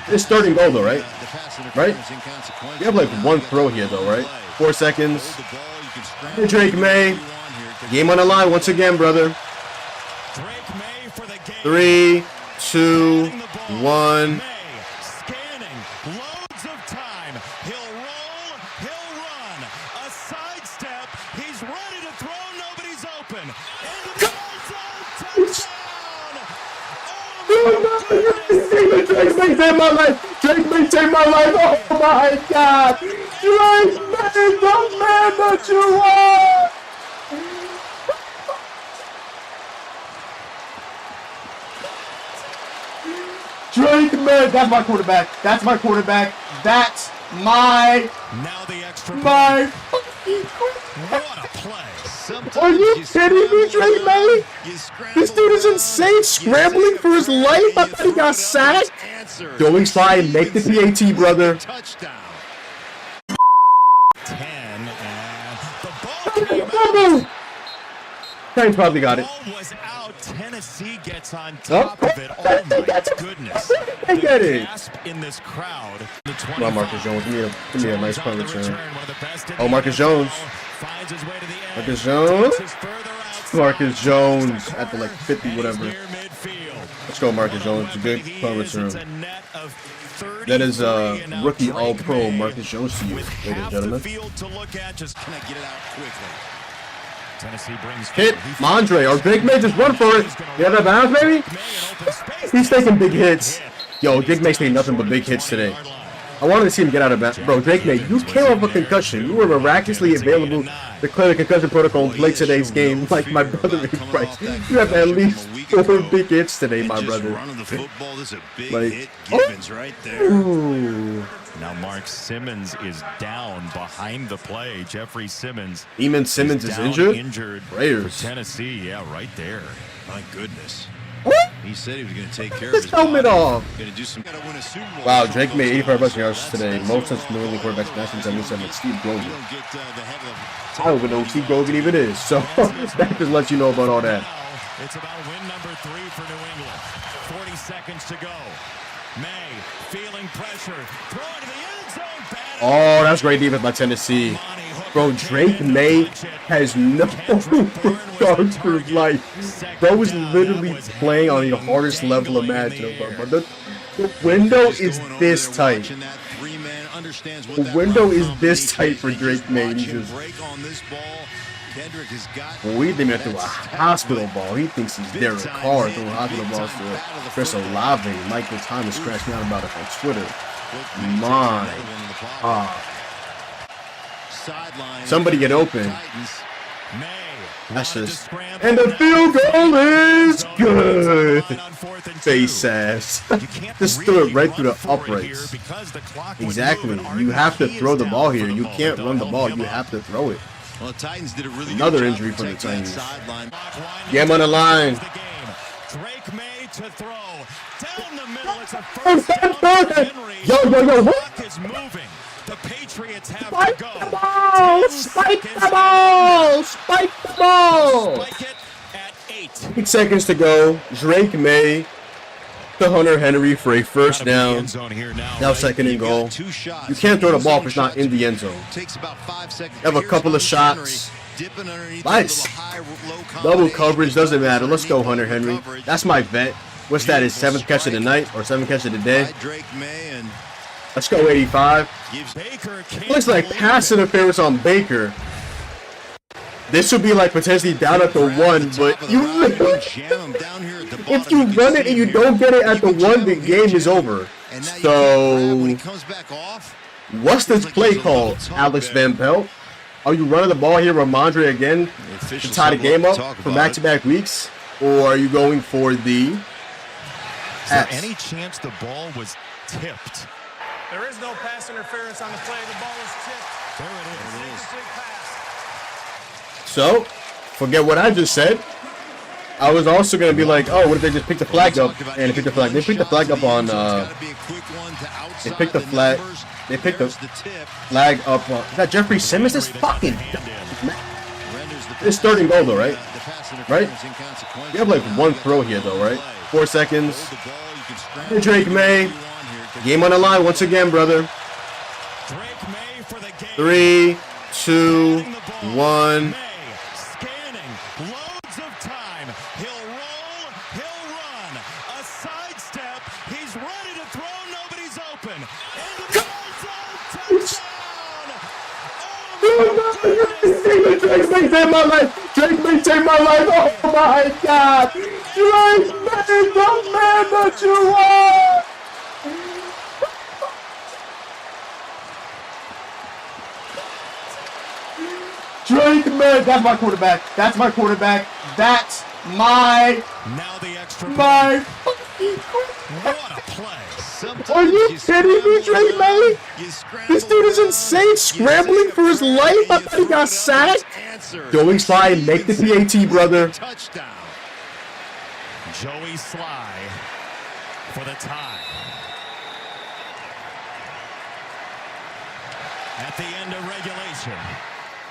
It's third and goal though, right? Right? You have like one throw here though, right? 4 seconds. Hey, Drake May. Game on the line once again, brother. 3, 2, 1. Drake May saved my life. Drake May saved my life. Oh my God. Drake May, the man that you are. Drake May. That's my quarterback. That's my quarterback. That's my. Now the extra. My. What a play. Are you kidding me, Drake May? This dude is insane, scrambling for his life. I thought he got sacked. Going slide, make the PAT, brother. 10 and the ball came out. Titans probably got it. Ball was out. Tennessee gets on top of it. Oh my goodness. I get it. Gasp in this crowd. Come on, Marcus Jones. Give me a nice punt return. Oh, Marcus Jones. Marcus Jones. Marcus Jones at the like 50 whatever. Let's go, Marcus Jones. A good punt return. That is rookie All-Pro Marcus Jones to you, ladies and gentlemen. Hit Mondre or Big May, just run for it. You have that bounce, baby? He's taking big hits. Yo, Drake May's taking nothing but big hits today. I wanted to see him get out of that. Bro, Drake May, you came off a concussion. You were miraculously available to clear the concussion protocol and play today's game like my brother in Christ. You have at least 4 big hits today, my brother. Like, oh. Now Mark Simmons is down behind the play. Jeffrey Simmons. Eamon Simmons is injured? Injured. Prayers. For Tennessee, yeah, right there. My goodness. What? He said he was going to take care of his helmet off. Wow, Drake made 85 rushing yards today. Most since New England quarterbacks national 77 with Steve Grogan. I don't even know who Steve Grogan even is. So that just lets you know about all that. It's about win number 3 for New England. 40 seconds to go. May feeling pressure. Throw it to the end zone. Oh, that's great defense by Tennessee. Bro, Drake May has no regard for his life. Bro is literally playing on the hardest level imaginable. But the window is this tight. The window is this tight for Drake May. He just, well, we think through a hospital ball. He thinks he's Derek Carr throwing hospital balls to Chris Olave. Michael Thomas crashed out about it on Twitter. My. Somebody get open. That's just. And the field goal is good. Face ass. Just threw it right through the uprights. Exactly. You have to throw the ball here. You can't run the ball. You have to throw it. Another injury for the Titans. Get him on the line. Drake May to throw. Down the middle. It's a first down. Yo, what? Is moving. The Patriots have Spike to go. the ball! Spike the ball! Spike the ball! Spike it at 8. 8 seconds to go. Drake May to Hunter Henry for a first down. Now second and goal. You can't throw the ball if it's not in the end zone. You have a couple of shots. Nice. Double coverage, doesn't matter. Let's go, Hunter Henry. That's my vet. What's that? His 7th catch of the night or 7th catch of the day? Let's go 85. Looks like pass interference on Baker. This would be like potentially down at the 1, but if you run it and you don't get it at the 1, the game is over. So, what's this play called, Alex Van Pelt? Are you running the ball here, Ramondre again to tie the game up for back-to-back weeks, or are you going for the? Is there any chance the ball was tipped? There is no pass interference on the play. The ball is tipped. There it is. So, forget what I just said. I was also going to be like, oh, what if they just pick the flag up? And they picked the flag. They picked the flag up on, they picked the flag. They picked the flag up on, is that Jeffrey Simmons? This fucking, it's third and goal though, right? Right? You have like one throw here though, right? 4 seconds. Hey, Drake May. Game on the line once again, brother. 3, 2, 1. Scanning, loads of time. He'll roll, he'll run. A sidestep. He's ready to throw. Nobody's open. Into the end zone. Touchdown. Drake may save my life. Drake may save my life. Oh my God. Drake may the man that you are. Drake, man, that's my quarterback. That's my quarterback. That's my. Now the extra. My. What a play. Are you kidding me, Drake May? This dude is insane, scrambling for his life. I thought he got sacked. Joey Sly, make the PAT, brother. Touchdown. Joey Sly for the tie. At the end of regulation.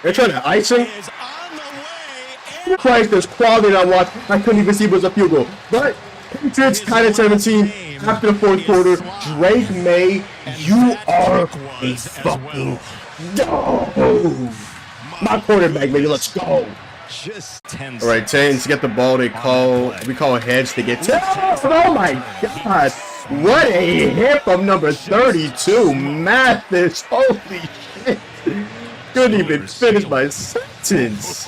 They're trying to ice him. Is on the way. Christ, there's quality I watched. I couldn't even see it was a field goal. But Patriots tied at 17 after the fourth quarter. Drake May, you are a fucking dog. My quarterback, baby. Let's go. Just 10 All right, Titans get the ball. We call heads to get. Oh my God! What a hit from number 32, Mathis. Holy shit! Couldn't even finish my sentence.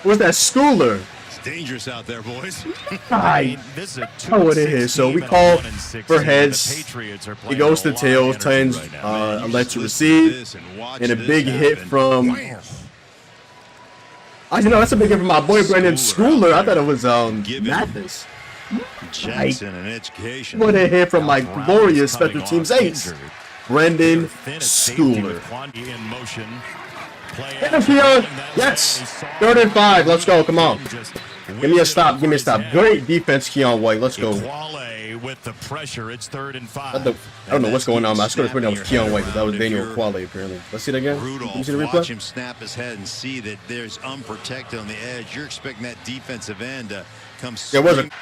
What's that, Schooler? It's dangerous out there, boys. What it is. So we call for heads. He goes to tails. Titans elect to receive, and a big hit from. I know that's a big hit from my boy Brendan Schooler. I thought it was Mathis. Jackson and education. What a hit from my glorious special teams ace, Brendan Schooler. Yes, 3rd and 5. Let's go. Come on. Give me a stop. Give me a stop. Great defense, Keon White. Let's go. With the pressure, it's 3rd and 5. I don't know what's going on. I scored a that was Keon White, but that was Daniel Quale apparently. Let's see it again. Let me see the replay. Watch him snap his head and see that there's unprotected on the edge. You're expecting that defensive end to come. There wasn't.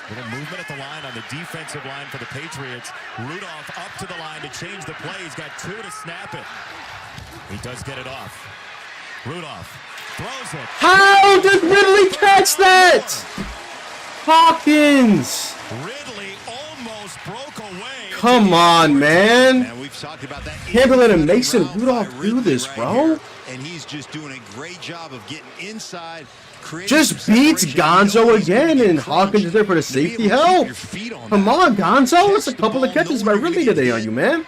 Little movement at the line on the defensive line for the Patriots. Rudolph up to the line to change the play. He's got 2 to snap it. He does get it off. Rudolph throws it. How did Ridley catch that? Hawkins. Ridley almost broke away. Come on, man. And we've talked about that. Campbell and Mason Rudolph do this, bro. And he's just doing a great job of getting inside. Just beats Gonzo again, and Hawkins is there for the safety help. Come on, Gonzo. That's a couple of catches by Ridley today on you, man.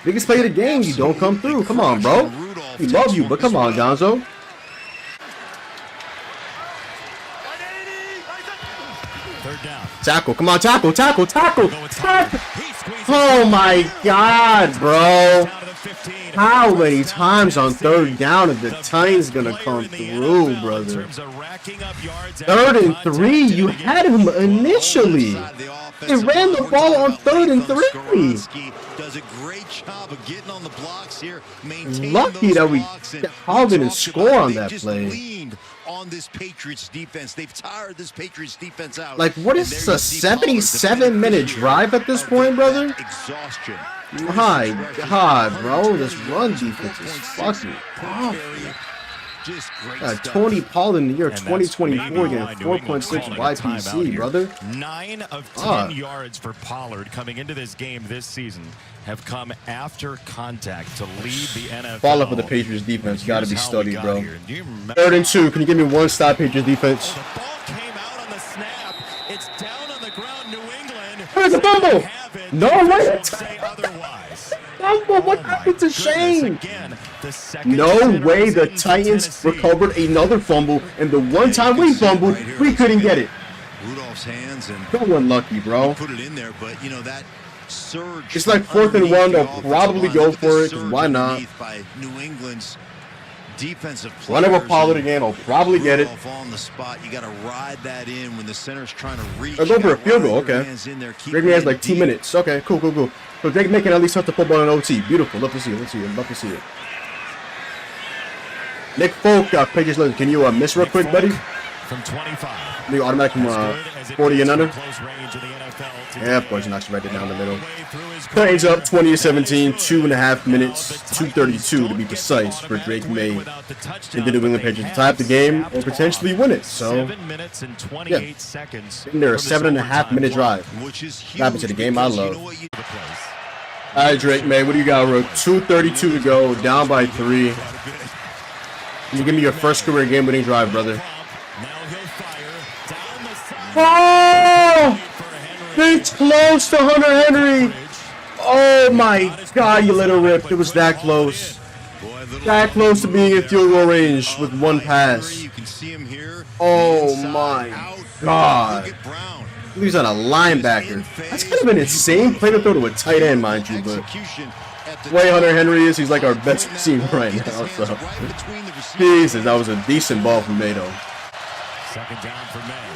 Biggest play of the game. You don't come through. Come on, bro. We love you, but come on, Gonzo. Third down. Tackle. Come on, tackle. Oh, my God, bro. How many times on 3rd down is the Titans going to come through, brother? 3rd and 3. You had him initially. They ran the ball on 3rd and 3. Does a great job of getting on the blocks here. Lucky that we called it and score on that play. On this Patriots defense, they've tired this Patriots defense out. Like, what is this, a 77-minute drive at this point, brother? Exhaustion. My God, bro, this run defense is fucking awful. Tony Pollard in the year 2024 getting 4.6 YPC, brother. 9 of 10 yards for Pollard coming into this game this season have come after contact to lead the NFL. Fall up with the Patriots defense. Got to be studied, bro. 3rd and 2. Can you give me one stop, Patriots defense? The ball came out on the snap. It's down on the ground, New England. There's a fumble. No way. What happened to Shane? No way the Titans recovered another fumble, and the one time we fumbled, we couldn't get it. Rudolph's hands and so unlucky, bro. Put it in there, but you know that surge. It's like 4th and 1. They'll probably go for it. Why not? By New England's defensive players. Run over Pollard again. I'll probably get it. On the spot, you got to ride that in when the center's trying to reach. They'll go for a field goal. Okay. Greg has like 2 minutes. Okay, cool. So Greg making at least touch the football in OT. Beautiful. Love to see it. Love to see it. Nick Folk, Patriots legend. Can you miss real quick, buddy? from 25. The automatic from 40 and under. Close range of the NFL today. Yeah, of course, knocks it right down the middle. Titans up 20-17, 2.5 minutes, 2:32 to be precise for Drake May and the New England Patriots to tie up the game or potentially win it. So, 7 minutes and 28 seconds. in there, a 7.5 minute drive. Happened to the game I love. All right, Drake May, what do you got, Rook? 2:32 to go, down by 3. Can you give me your first career game-winning drive, brother? Oh! It's close to Hunter Henry. Oh my God, you let it rip. It was that close. That close to being in field goal range with one pass. Oh my God. He's on a linebacker. That's kind of an insane play to throw to a tight end, mind you, but the way Hunter Henry is, he's like our best receiver right now. So, Jesus, that was a decent ball from May, though. Second down for May.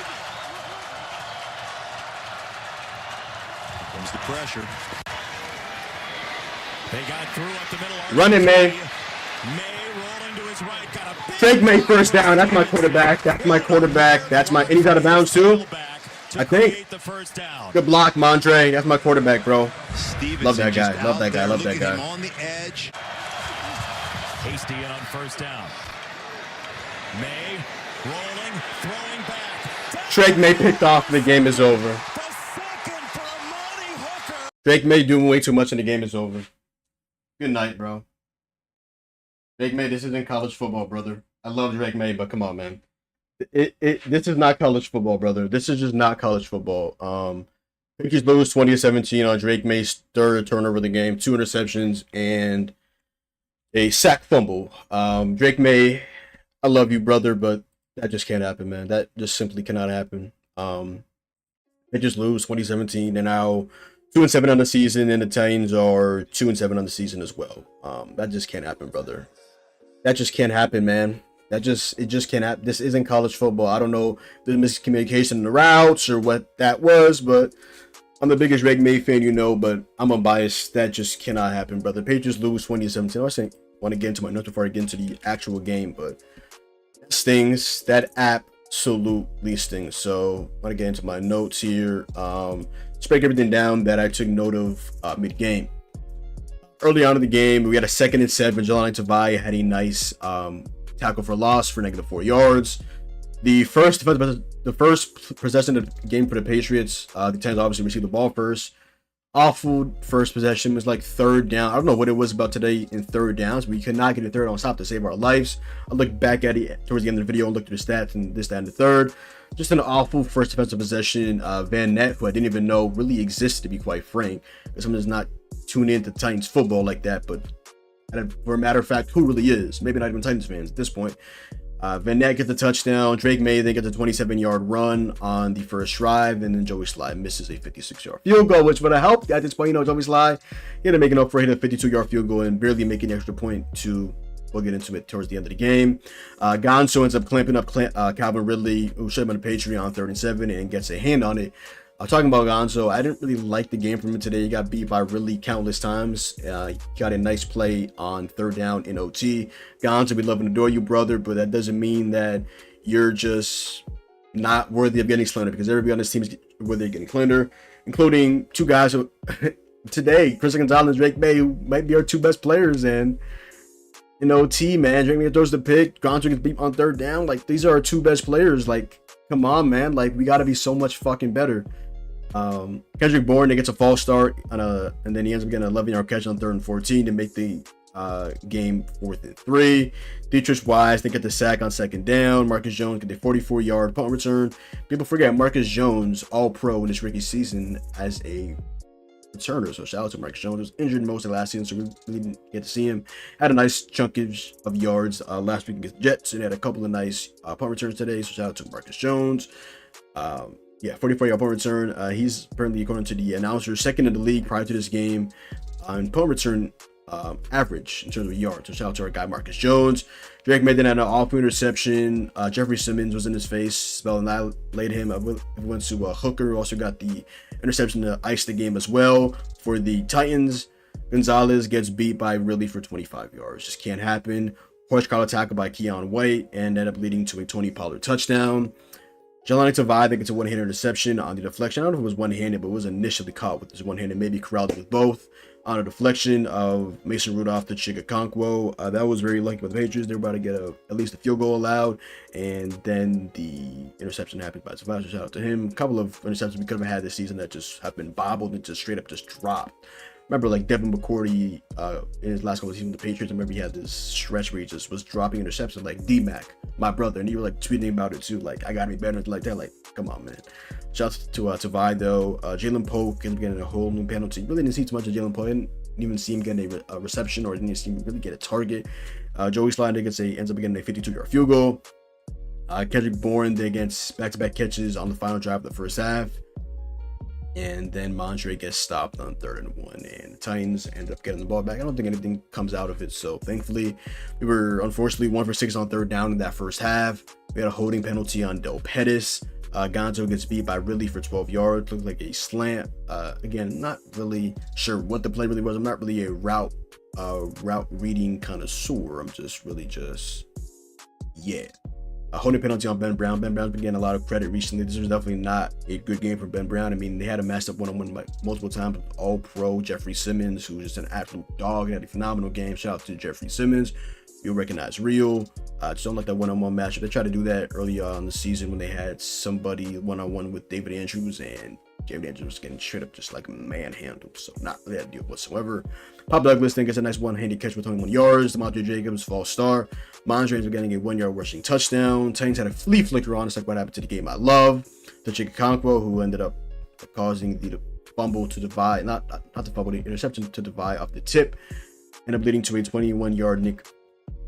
Comes the pressure. They got through up the middle. Running, May. May rolling to his right. Got a big Take May first down. That's my quarterback. That's my quarterback. That's my. And he's out of bounds too. I think. the first down. Good block, Montre. That's my quarterback, bro. Stevenson Love that guy. just Love that out guy. there, Love that look at him guy. on the edge. Hasty in on first down. May rolling, throwing back. Drake May picked off. The game is over. The second for a money hooker. Drake May doing way too much and the game is over. Good night, bro. Drake May, this isn't college football, brother. I love Drake May, but come on, man. This is not college football, brother. This is just not college football. Patriots lose 20-17 on Drake May's third turnover of the game, 2 interceptions and a sack fumble. Drake May, I love you, brother, but that just can't happen, man. That just simply cannot happen. They just lose 20-17. They're now 2-7 on the season, and the Titans are 2-7 on the season as well. That just can't happen, brother. That just can't happen, man. It just can't happen. This isn't college football. I don't know the miscommunication in the routes or what that was, but I'm the biggest Drake May fan, you know, but I'm unbiased. That just cannot happen, brother. Patriots lose 20-17. I want to get into my notes before I get into the actual game, but that stings. That absolutely stings. So I want to get into my notes here. Just break everything down that I took note of mid-game. Early on in the game, we had a 2nd and 7. Jelani Tavai had a nice tackle for loss for -4 yards. The first possession of the game for the Patriots, the Titans obviously received the ball first. Awful first possession. It was like 3rd down. I don't know what it was about today in 3rd downs. We could not get a 3rd on stop to save our lives. I looked back at it towards the end of the video and looked at the stats and this, that, and the third. Just an awful first defensive possession. Van Nett, who I didn't even know really existed, to be quite frank, because someone does not tune into Titans football like that, but for a matter of fact, who really is? Maybe not even Titans fans at this point. Van Nett gets the touchdown. Drake May then gets a 27-yard run on the first drive, and then Joey Sly misses a 56-yard field goal, which would have helped at this point. You know, Joey Sly, he had to make it up for hitting a 52-yard field goal and barely making an extra point to. We'll get into it towards the end of the game. Gonzo ends up clamping up Calvin Ridley, who should have been a Patriot on 3rd and 7, and gets a hand on it. Talking about Gonzo, I didn't really like the game from him today. He got beat by Ridley countless times. He got a nice play on 3rd down in OT. Gonzo, we love and adore you, brother, but that doesn't mean that you're just not worthy of getting slandered, because everybody on this team is worthy of getting slandered, including 2 guys who, today, Chris Gonzalez and Drake May, who might be our 2 best players, and in OT, man, Drake May throws the pick, Gonzo gets beat on 3rd down. Like, these are our 2 best players. Like, come on, man. Like, we got to be so much fucking better. Kendrick Bourne, they gets a false start and then he ends up getting an 11-yard catch on 3rd and 14 to make the game 4th and 3. Dietrich Wise, they get the sack on 2nd down. Marcus Jones get the 44-yard punt return. People forget Marcus Jones, all pro in this rookie season as a returner. So shout out to Marcus Jones. He was injured most of last season, so we really didn't get to see him. Had a nice chunkage of yards last week against the Jets, and had a couple of nice punt returns today. So shout out to Marcus Jones. 44-yard punt return. He's apparently, according to the announcer, 2nd in the league prior to this game on punt return average in terms of yards. So shout out to our guy Marcus Jones. Drake May then had an awful interception. Jeffrey Simmons was in his face. Spell annihilated him. It went to Hooker. Also got the interception to ice the game as well for the Titans. Gonzalez gets beat by Ridley for 25 yards. Just can't happen. horse collar tackle by Keon White, and ended up leading to a Tony Pollard touchdown. Jelani Tavai, I think it's a one-handed interception on the deflection. I don't know if it was one-handed, but it was initially caught with this one-handed, maybe corralled with both. On a deflection of Mason Rudolph to Chigga. That was very lucky with the Patriots. They were about to get at least a field goal allowed, and then the interception happened by Tavai. Shout out to him. A couple of interceptions we could have had this season that just have been bobbled and just straight up just dropped. Remember, like Devin McCourty in his last couple of seasons with the Patriots, I remember he had this stretch where he just was dropping interceptions like D-Mac, my brother, and you were like tweeting about it too, like I gotta be better like that. Like, come on, man. Shout out to Tavai though. Jalen Polk is getting a whole new penalty. Really didn't see too much of Jalen Polk. I didn't even see him getting a reception, or didn't see him really get a target. Joey Slide ends up getting a 52-yard field goal. Kendrick Bourne they gets back-to-back catches on the final drive of the first half. And then Mondre gets stopped on 3rd and 1, and the Titans end up getting the ball back. I don't think anything comes out of it, so thankfully we were unfortunately 1 for 6 on 3rd down in that first half. We had a holding penalty on Del Pettis. Gonzo gets beat by Ridley for 12 yards. Looked like a slant. Again, not really sure what the play really was. I'm not really a route reading connoisseur. I'm just a holding penalty on Ben Brown. Ben Brown's been getting a lot of credit recently. This was definitely not a good game for Ben Brown. I mean, they had a matched up one-on-one like multiple times with All-Pro Jeffrey Simmons, who was just an absolute dog. He had a phenomenal game. Shout out to Jeffrey Simmons. You'll recognize real. Just don't like that one-on-one matchup. They tried to do that early on in the season when they had somebody one-on-one with David Andrews, and David Andrews was getting straight up just like manhandled. So not really a deal whatsoever. Pop Douglas then gets a nice one-handed catch with 21 yards. Demontre Jacobs, false start. Mondre ends up getting a 1-yard rushing touchdown. Titans had a flea flicker on. It's like what happened to the game I love. To Chigga, who ended up causing the fumble to divide, not the fumble, the interception to divide off the tip. Ended up leading to a 21-yard Nick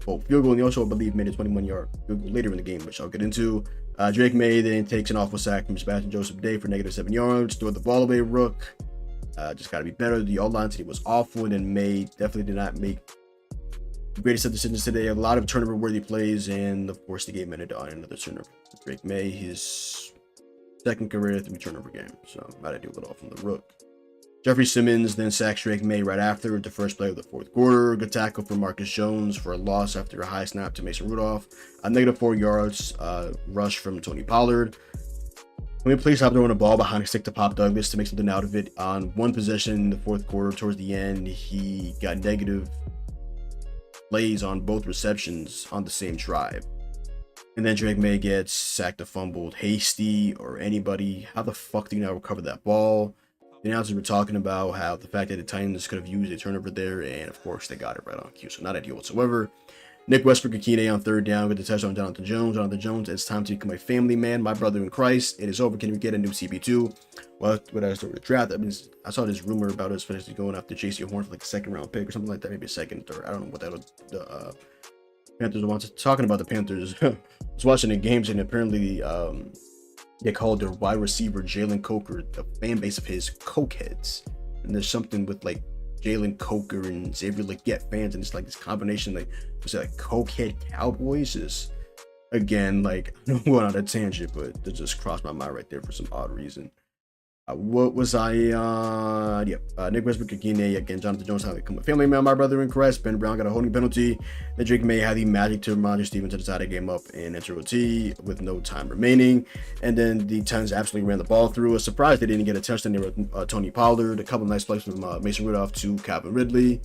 field goal, and he also, I believe, made a 21-yard field goal later in the game, which I'll get into. Drake May then takes an awful sack from Sebastian Joseph Day for -7 yards. Throw the ball away, Rook. Just got to be better. The all-line today was awful, and May definitely did not make the greatest of decisions today. A lot of turnover-worthy plays, and of course, the game ended on another turnover. Drake May, his second career 3 turnover game, so not ideal at all from the Rook. Jeffrey Simmons then sacks Drake May right after the first play of the 4th quarter. Good tackle for Marcus Jones for a loss after a high snap to Mason Rudolph. A -4 yards rush from Tony Pollard. Can we please stop throwing the ball behind a stick to Pop Douglas to make something out of it? On one possession in the 4th quarter, towards the end, he got negative plays on both receptions on the same drive. And then Drake May gets sacked or fumbled. Hasty or anybody, how the fuck do you not recover that ball? The announcers were talking about how the fact that the Titans could have used a turnover there, and of course they got it right on cue, so not ideal whatsoever. Nick Westbrook-Akine on 3rd down with the touchdown on Jonathan Jones. Jonathan Jones, it's time to become a family man, my brother in Christ. It is over. Can we get a new CP2? Well, when I started the draft, I mean, I saw this rumor about us potentially going after JC Horn for like a 2nd-round pick or something like that, maybe a 2nd, 3rd. I don't know what that was. The Panthers were talking about the Panthers. I was watching the games, and apparently they called their wide receiver Jalen Coker, the fan base of his cokeheads. And there's something with like Jalen Coker and Xavier Legette fans, and it's like this combination, like was it like cokehead Cowboys? Is again, like I don't want on a tangent, but that just crossed my mind right there for some odd reason. What was I on? Nick Westbrook-Akine again. Jonathan Jones had to become a family man, my brother in Christ. Ben Brown got a holding penalty. Then Drake May had the magic to Ramondre Stevenson to tie the game up in enter OT with no time remaining. And then the Titans absolutely ran the ball through. A surprise they didn't get a touchdown there with Tony Pollard. A couple nice plays from Mason Rudolph to Calvin Ridley.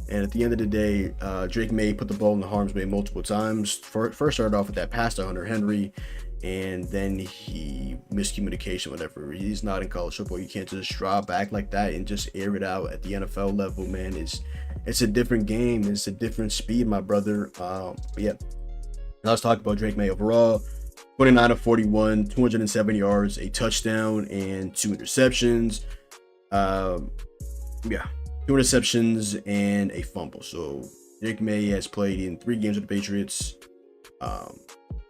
And at the end of the day, Drake May put the ball in the harm's way multiple times. First started off with that pass to Hunter Henry, and then he miscommunication, whatever. He's not in college football. You can't just drop back like that and just air it out at the NFL level, man. It's a different game. It's a different speed, my brother. But yeah, now let's talk about Drake May overall. 29 of 41, 207 yards, a touchdown, and 2 interceptions. 2 interceptions and a fumble. So Drake May has played in 3 games with the Patriots.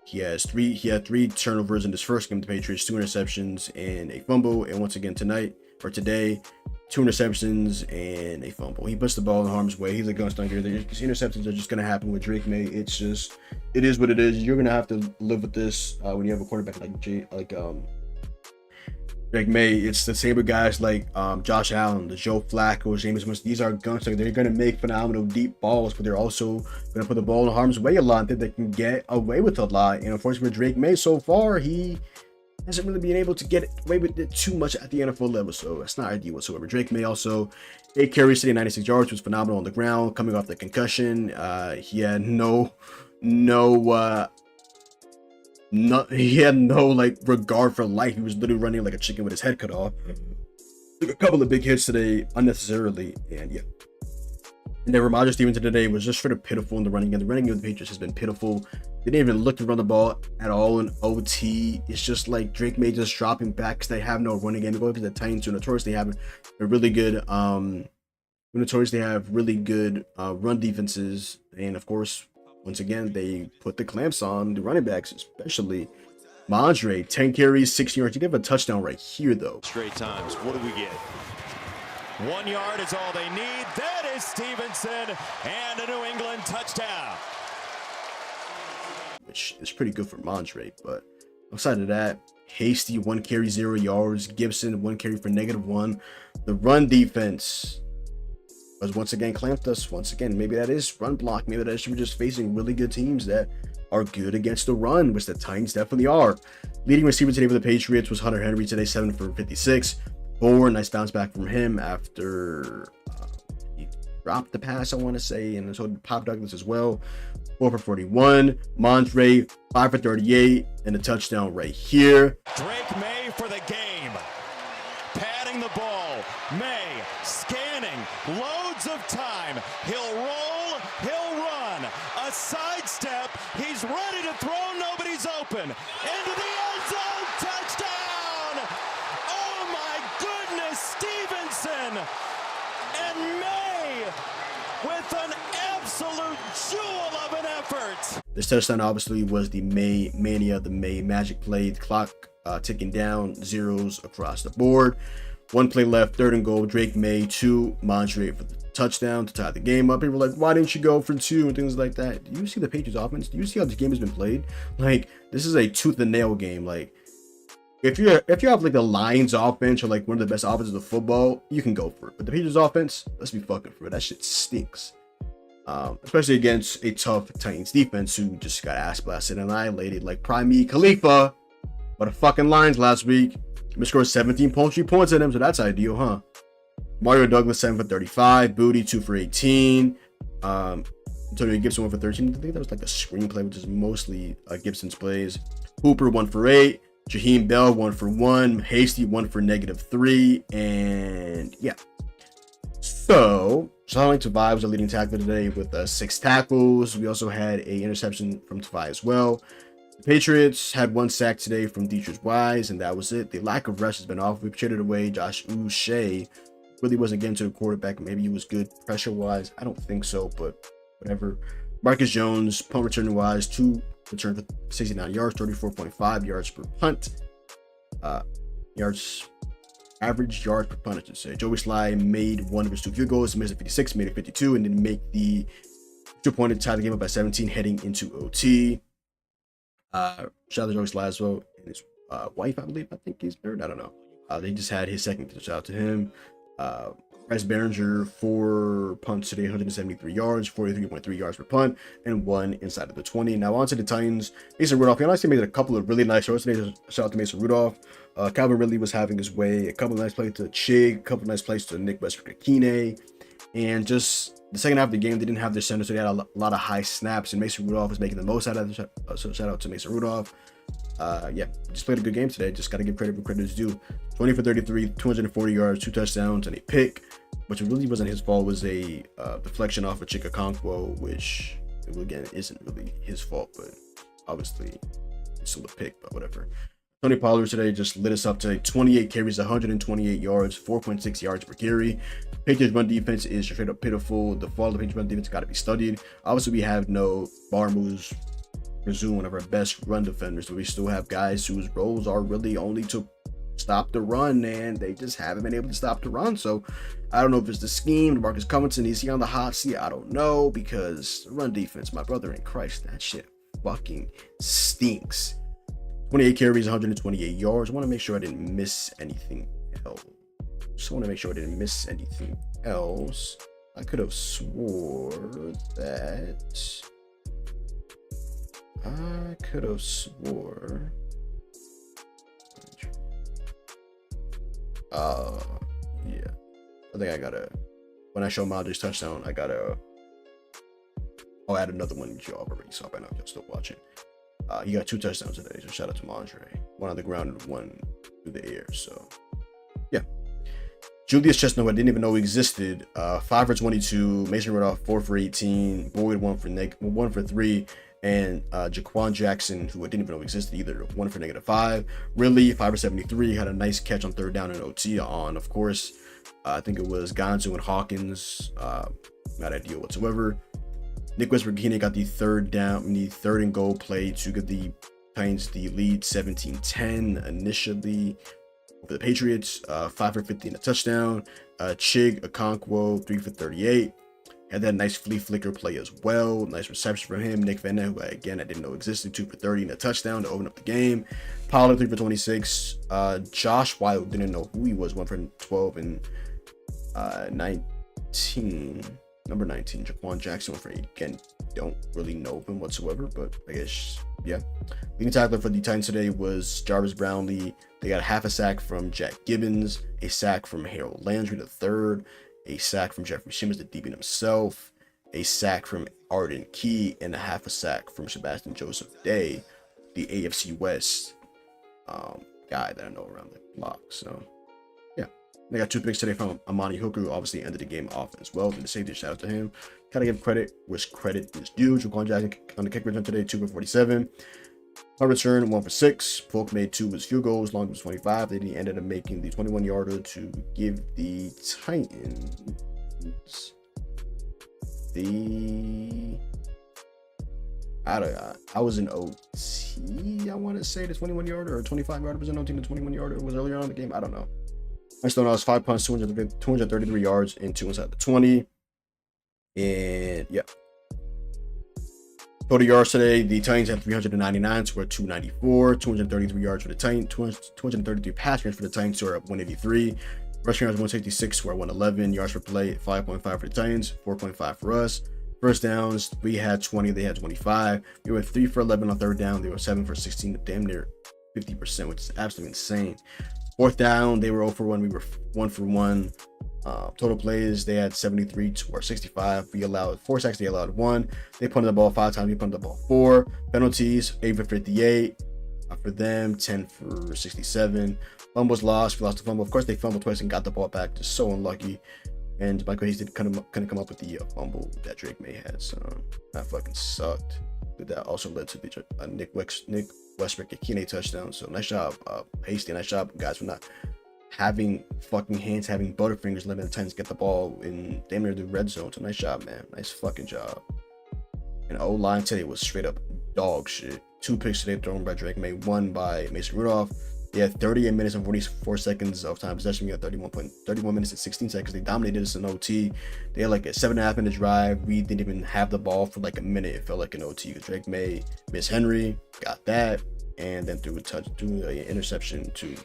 He had 3 turnovers in his first game with the Patriots, 2 interceptions and a fumble. And once again today, 2 interceptions and a fumble. He puts the ball in harm's way. He's a gunslinger. These interceptions are just going to happen with Drake May. It is what it is. You're going to have to live with this when you have a quarterback like Drake May, it's the same with guys like Josh Allen, the Joe Flacco, James Winston. These are gunslingers. They're going to make phenomenal deep balls, but they're also going to put the ball in harm's way a lot. That they can get away with a lot. And unfortunately for Drake May, so far, he hasn't really been able to get away with it too much at the NFL level. So that's not ideal whatsoever. Drake May also 8 carries, sitting 96 yards, was phenomenal on the ground, coming off the concussion. He had no like regard for life. He was literally running like a chicken with his head cut off. Took a couple of big hits today unnecessarily, and yeah. And then Ramondre Stevenson today was just sort of pitiful in the running game. The running game of the Patriots has been pitiful. They didn't even look to run the ball at all in OT. It's just like Drake May just dropping back because they have no running game. Because the Titans are notorious. They have a really good they have really good run defenses, and of course, once again, they put the clamps on the running backs, especially Mondre. 10 carries, 16 yards. He did have a touchdown right here, though. Straight times. What do we get? 1 yard is all they need. That is Stevenson, and a New England touchdown. Which is pretty good for Mondre, but outside of that, Hasty, 1 carry, 0 yards. Gibson, 1 carry for -1. The run defense was once again clamped us. Once again, maybe that is run block. Maybe that is we're just facing really good teams that are good against the run, which the Titans definitely are. Leading receiver today for the Patriots was Hunter Henry today, 7 for 56. 4, nice bounce back from him after he dropped the pass, I want to say, and so did Pop Douglas as well. 4 for 41. Mondre, 5 for 38, and a touchdown right here. Drake May for the game. Patting the ball. May scanning. Loads of time. He'll roll. He'll run. A sidestep. He's ready to throw. Nobody's open. Into the end zone. Touchdown. Oh my goodness. Stevenson and May with an absolute jewel of an effort. This touchdown obviously was the May mania, the May magic play. The clock ticking down, zeros across the board. 1 play left, 3rd and goal. Drake May, 2, Mondre for the touchdown to tie the game up. People were like, why didn't you go for 2 and things like that? Do you see the Patriots offense? Do you see how this game has been played? Like, this is a tooth and nail game. Like, if you have like the Lions offense or like one of the best offenses of football, you can go for it. But the Patriots offense, let's be fucking for it. That shit stinks. Especially against a tough Titans defense who just got ass blasted and annihilated like Prime Khalifa by the fucking Lions last week. He scored 17.3 points at him, so that's ideal, huh? Mario Douglas, 7 for 35. Booty, 2 for 18. Antonio Gibson, 1 for 13. I think that was like a screenplay, which is mostly Gibson's plays. Hooper, 1 for 8. Jaheim Bell, 1 for 1. Hasty, 1 for -3. And yeah. So, Charlie Tavai was the leading tackler today with 6 tackles. We also had an interception from Tavai as well. The Patriots had 1 sack today from Deatrice Wise, and that was it. The lack of rush has been off. We've traded away Josh Uche. Really wasn't getting to the quarterback. Maybe he was good pressure-wise. I don't think so, but whatever. Marcus Jones, punt return-wise, 2 return for 69 yards, 34.5 yards per punt. Average yards per punt, I should say. Joey Sly made 1 of his 2 field goals, missed it 56, made it 52, and didn't make the 2-point tie the game up by 17 heading into OT. Shout out to Joey Sly as well, and his wife, I believe. I think he's married. I don't know. They just had his second. Shout out to him. Bryce Behringer, 4 punts today, 173 yards, 43.3 yards per punt, and 1 inside of the 20. Now on to the Titans. Mason Rudolph. He honestly made a couple of really nice throws today. Shout out to Mason Rudolph. Calvin Ridley was having his way. A couple of nice plays to Chig, a couple of nice plays to Nick Westbrook-Akine. And just the second half of the game, they didn't have their center, so they had a lot of high snaps, and Mason Rudolph was making the most out of it. So shout out to Mason Rudolph. Yeah, just played a good game today. Just got to give credit where credit is due. 20 for 33, 240 yards, 2 touchdowns, and a pick, which really wasn't his fault. It was a deflection off of Chika Okonkwo, which, again, isn't really his fault, but obviously it's still a pick, but whatever. Tony Pollard today just lit us up to 28 carries, 128 yards, 4.6 yards per carry. Patriots run defense is straight up pitiful. The fall of the Patriots run defense got to be studied. Obviously, we have no Barmou's, Mizzou, one of our best run defenders, but we still have guys whose roles are really only to stop the run, and they just haven't been able to stop the run. So I don't know if it's the scheme. Marcus Covington, is he on the hot seat? I don't know, because the run defense, my brother in Christ, that shit fucking stinks. 28 carries, 128 yards. I want to make sure I didn't miss anything else. Just want to make sure I didn't miss anything else. I could have swore that. I could have swore. Yeah. I think I gotta. When I show Mondre's touchdown, I gotta. I'll add another one you already saw by now. You're still watching. He got 2 touchdowns today, so shout out to Mondre. One on the ground and one through the air. So, yeah. Julius Chestnut, I didn't even know existed. 5 for 22. Mason Rudolph 4 for 18. Boyd 1 for 3. And Jaquan Jackson, who I didn't even know existed either, 1 for -5. Ridley 5 for 73. Had a nice catch on 3rd down and OT on, of course. I think it was Gonzo and Hawkins. Not ideal whatsoever. Nick Westbrook-Keeney got the 3rd and goal play to give the Titans the lead 17-10 initially over the Patriots. 5 for 50 and a touchdown. Chig Okonkwo 3 for 38. Had that nice flea flicker play as well. Nice reception from him. Nick Vanna, who again I didn't know existed, 2 for 30 and a touchdown to open up the game. Pollard 3 for 26. Josh Wild, didn't know who he was, 1 for 12 and 19. Number 19, Jaquan Jackson, for again, don't really know him whatsoever, but I guess, yeah. Leading tackler for the Titans today was Jarvis Brownlee. They got half a sack from Jack Gibbons, a sack from Harold Landry III, a sack from Jeffrey Simmons, the DB himself, a sack from Arden Key, and a half a sack from Sebastian Joseph Day, the AFC West guy that I know around the block. So, yeah. They got 2 picks today from Amani Hooker, who obviously ended the game off as well. Did the safety, shout out to him. Gotta give credit which credit is due. Jaquan Jackson on the kick return today, 2 for 47. Punt return, 1 for 6. Polk made 2 with field goals, long was 25. Then he ended up making the 21-yarder to give the Titans the. I was in OT. I want to say the 21-yarder or 25-yarder was in OT. The 21-yarder was earlier on in the game. I don't know. I still know it was 5 punts, 233 yards, and 2 inside the 20. And yeah. Total yards today, the Titans had 399, so we're at 294. 233 yards for the Titans, 233 pass yards for the Titans, so we're at 183. Rushing yards 166, so we're at 111. Yards per play, 5.5 for the Titans, 4.5 for us. First downs, we had 20, they had 25. We were 3 for 11 on 3rd down. They were 7 for 16, damn near 50%, which is absolutely insane. 4th down, they were 0 for 1. We were 1 for 1. Total plays, they had 73 to our 65. We allowed 4 sacks, they allowed 1. They punted the ball 5 times, we punted the ball 4. Penalties, 8 for 58 for them, 10 for 67. Fumbles lost, we lost the fumble. Of course, they fumbled twice and got the ball back. Just so unlucky. And Michael Hayes couldn't come up with the fumble that Drake May had. So that fucking sucked. But that also led to the Nick Westbrook-Keeney touchdown. So nice job, Hasty. Nice job, guys, for not having fucking hands, having butterfingers, letting the Titans get the ball in damn near the red zone. So nice job, man. Nice fucking job. And O-line today was straight up dog shit. 2 picks today thrown by Drake May, 1 by Mason Rudolph. They had 38 minutes and 44 seconds of time possession. We had 31 minutes and 16 seconds. They dominated us in OT. They had like a 7.5 minute drive. We didn't even have the ball for like a minute. It felt like an OT. Drake May, Miss Henry, got that, and then threw an interception to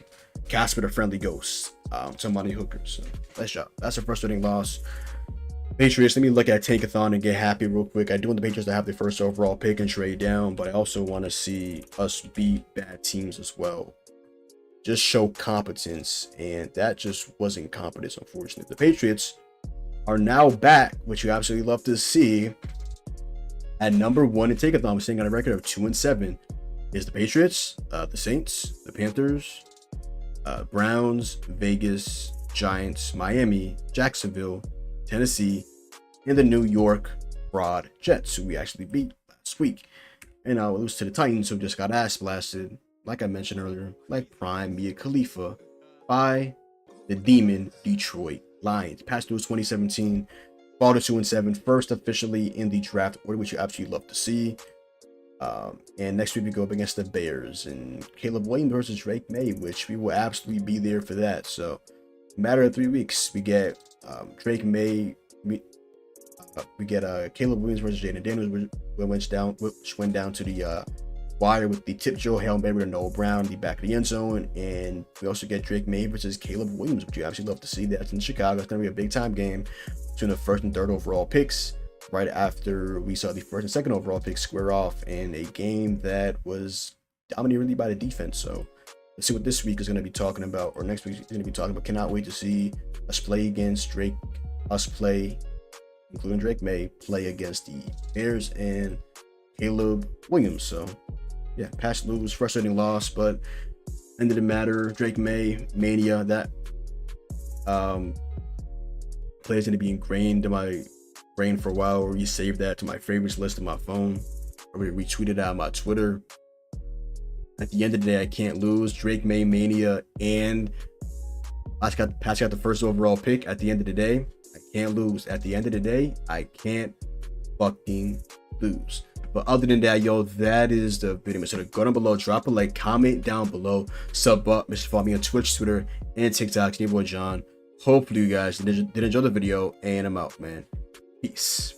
Casper the Friendly Ghost, somebody Hooker. So nice job. That's a frustrating loss. Patriots, let me look at Tankathon and get happy real quick. I do want the Patriots to have the first overall pick and trade down, but I also want to see us beat bad teams as well. Just show competence, and that just wasn't competence, unfortunately. The Patriots are now back, which you absolutely love to see, at number 1 in Tankathon. We're sitting on a record of 2-7. Is the Patriots, the Saints, the Panthers, Browns, Vegas, Giants, Miami, Jacksonville, Tennessee, and the New York Broad Jets, who we actually beat last week. And we lose to the Titans, who just got ass blasted, like I mentioned earlier, like Prime Mia Khalifa, by the Demon Detroit Lions. Past through 2017, fall to 2-7, first officially in the draft order, which you absolutely love to see. And next week we go up against the Bears and Caleb Williams versus Drake May, which we will absolutely be there for that. So, matter of 3 weeks, we get Drake May, we get Caleb Williams versus Jaden Daniels, which went down to the wire with the tip Joe Hail Mary to Noah Brown, the back of the end zone. And we also get Drake May versus Caleb Williams, which you absolutely love to see. That's in Chicago. It's going to be a big time game between the 1st and 3rd overall picks, right after we saw the 1st and 2nd overall picks square off in a game that was dominated really by the defense. So let's see what this week is going to be talking about, or next week is going to be talking about. Cannot wait to see us play against Drake, including Drake May, play against the Bears and Caleb Williams. So yeah, pass, lose, frustrating loss, but end of the matter, Drake May mania, that play is going to be ingrained in my brain for a while. Or resave that to my favorites list on my phone, or retweet it out on my Twitter. At the end of the day, I can't lose. Drake May mania, and Pat's got the 1st overall pick. At the end of the day, I can't lose. At the end of the day, I can't fucking lose. But other than that, yo, that is the video. So go down below, drop a like, comment down below, sub up, follow me on Twitch, Twitter, and TikTok. It's your boy John. Hopefully you guys did enjoy the video, and I'm out, man. Peace.